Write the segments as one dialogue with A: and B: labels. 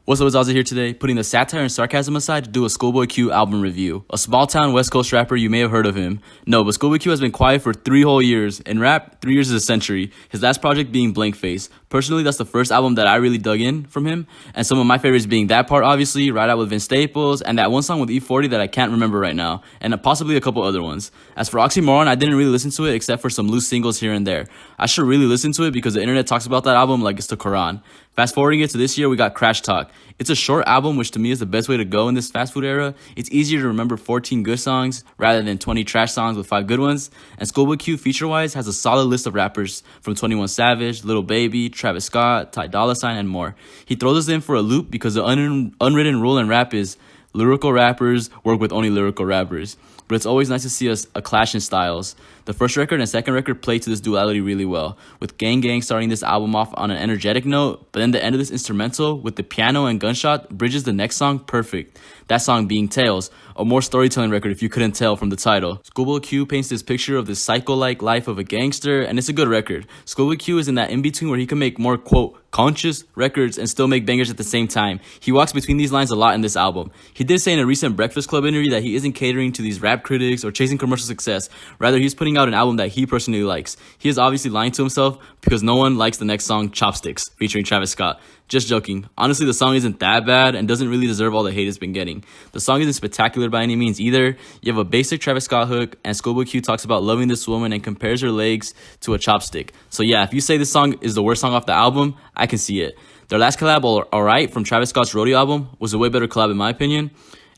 A: What's up, it's Ozzy here today, putting the satire and sarcasm aside to do a ScHoolboy Q album review. A small town West Coast rapper, you may have heard of him. No, but ScHoolboy Q has been quiet for 3 whole years. In rap, 3 years is a century. His last project being Blank Face. Personally, that's the first album that I really dug in from him. And some of my favorites being That Part, obviously, Ride Out with Vince Staples, and that one song with E40 that I can't remember right now, and possibly a couple other ones. As for Oxymoron, I didn't really listen to it except for some loose singles here and there. I should really listen to it because the internet talks about that album like it's the Quran. Fast forwarding it to this year, we got Crash Talk. It's a short album, which to me is the best way to go in this fast food era. It's easier to remember 14 good songs rather than 20 trash songs with 5 good ones. And ScHoolboy Q feature-wise has a solid list of rappers from 21 Savage, Lil Baby, Travis Scott, Ty Dolla $ign, and more. He throws us in for a loop because the unwritten rule in rap is lyrical rappers work with only lyrical rappers. But it's always nice to see a clash in styles. The first record and second record play to this duality really well, with Gang Gang starting this album off on an energetic note, but then the end of this instrumental with the piano and gunshot bridges the next song perfect. That song being Tales, a more storytelling record if you couldn't tell from the title. ScHoolboy Q paints this picture of this psycho-like life of a gangster, and it's a good record. ScHoolboy Q is in that in-between where he can make more, quote, conscious records and still make bangers at the same time. He walks between these lines a lot in this album. He did say in a recent Breakfast Club interview that he isn't catering to these rap critics or chasing commercial success. Rather, he's putting out an album that he personally likes. He is obviously lying to himself because no one likes the next song, Chopsticks, featuring Travis Scott. Just joking. Honestly, the song isn't that bad and doesn't really deserve all the hate it's been getting. The song isn't spectacular by any means either. You have a basic Travis Scott hook, and ScHoolboy Q talks about loving this woman and compares her legs to a chopstick. So yeah, if you say this song is the worst song off the album, I can see it. Their last collab, Alright, from Travis Scott's Rodeo album, was a way better collab in my opinion.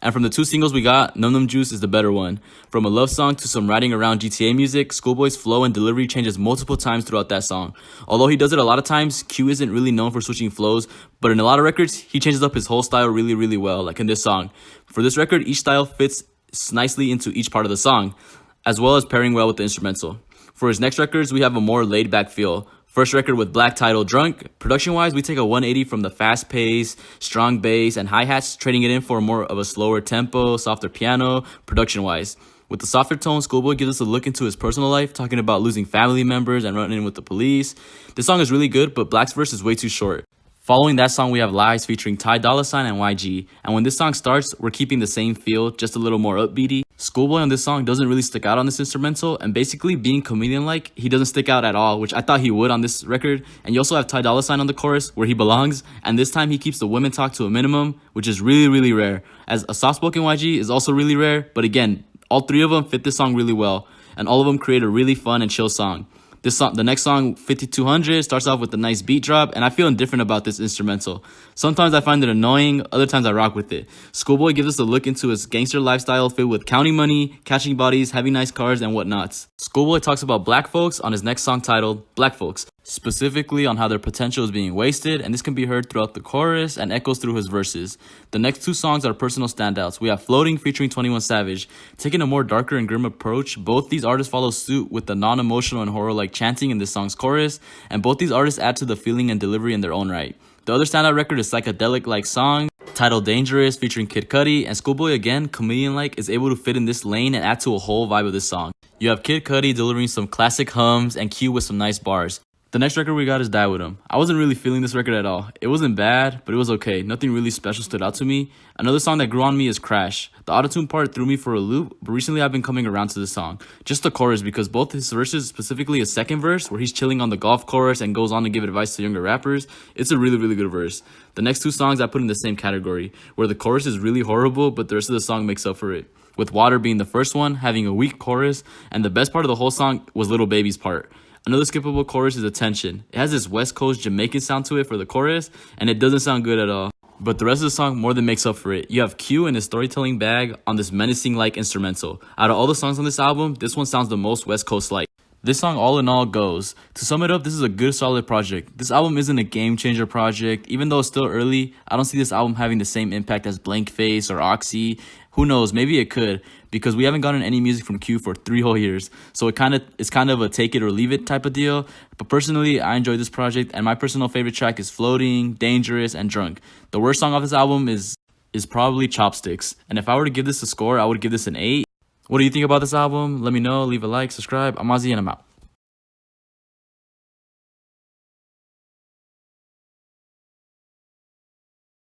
A: And from the 2 singles we got, Num Num Juice is the better one. From a love song to some riding around GTA music, ScHoolboy's flow and delivery changes multiple times throughout that song. Although he does it a lot of times, Q isn't really known for switching flows, but in a lot of records, he changes up his whole style really well, like in this song. For this record, each style fits nicely into each part of the song, as well as pairing well with the instrumental. For his next records, we have a more laid-back feel. First record with Black title Drunk. Production-wise, we take a 180 from the fast pace, strong bass, and hi-hats, trading it in for more of a slower tempo, softer piano, production-wise. With the softer tone, ScHoolboy gives us a look into his personal life, talking about losing family members and running in with the police. This song is really good, but Black's verse is way too short. Following that song, we have Lies featuring Ty Dolla $ign and YG. And when this song starts, we're keeping the same feel, just a little more upbeaty. ScHoolboy on this song doesn't really stick out on this instrumental, and basically being comedian-like, he doesn't stick out at all, which I thought he would on this record. And you also have Ty Dolla $ign on the chorus, where he belongs, and this time he keeps the women talk to a minimum, which is really rare. As a soft-spoken YG is also really rare, but again, all 3 of them fit this song really well, and all of them create a really fun and chill song. The next song, 5200, starts off with a nice beat drop, and I feel indifferent about this instrumental. Sometimes I find it annoying, other times I rock with it. ScHoolboy gives us a look into his gangster lifestyle filled with counting money, catching bodies, having nice cars, and whatnots. ScHoolboy talks about black folks on his next song titled Black Folks, specifically on how their potential is being wasted, and this can be heard throughout the chorus and echoes through his verses. The next 2 songs are personal standouts. We have Floating featuring 21 Savage. Taking a more darker and grim approach, both these artists follow suit with the non-emotional and horror-like chanting in this song's chorus, and both these artists add to the feeling and delivery in their own right. The other standout record is Psychedelic-like Song, titled Dangerous featuring Kid Cudi, and ScHoolboy, again, comedian-like, is able to fit in this lane and add to a whole vibe of this song. You have Kid Cudi delivering some classic hums and Q with some nice bars. The next record we got is Die With Him. I wasn't really feeling this record at all. It wasn't bad, but it was okay. Nothing really special stood out to me. Another song that grew on me is Crash. The autotune part threw me for a loop, but recently I've been coming around to this song. Just the chorus, because both his verses, specifically his second verse, where he's chilling on the golf course and goes on to give advice to younger rappers, it's a really good verse. The next 2 songs I put in the same category, where the chorus is really horrible, but the rest of the song makes up for it. With Water being the first one, having a weak chorus, and the best part of the whole song was Lil Baby's part. Another skippable chorus is Attention. It has this West Coast Jamaican sound to it for the chorus, and it doesn't sound good at all. But the rest of the song more than makes up for it. You have Q in his storytelling bag on this menacing-like instrumental. Out of all the songs on this album, this one sounds the most West Coast-like. This song all in all goes. To sum it up, this is a good solid project. This album isn't a game changer project. Even though it's still early, I don't see this album having the same impact as Blank Face or Oxy. Who knows, maybe it could, because we haven't gotten any music from Q for 3 whole years. So it's kind of a take it or leave it type of deal. But personally, I enjoyed this project, and my personal favorite track is Floating, Dangerous, and Drunk. The worst song off this album is probably Chopsticks. And if I were to give this a score, I would give this an 8. What do you think about this album? Let me know. Leave a like, subscribe. I'm Ozzy, and I'm out.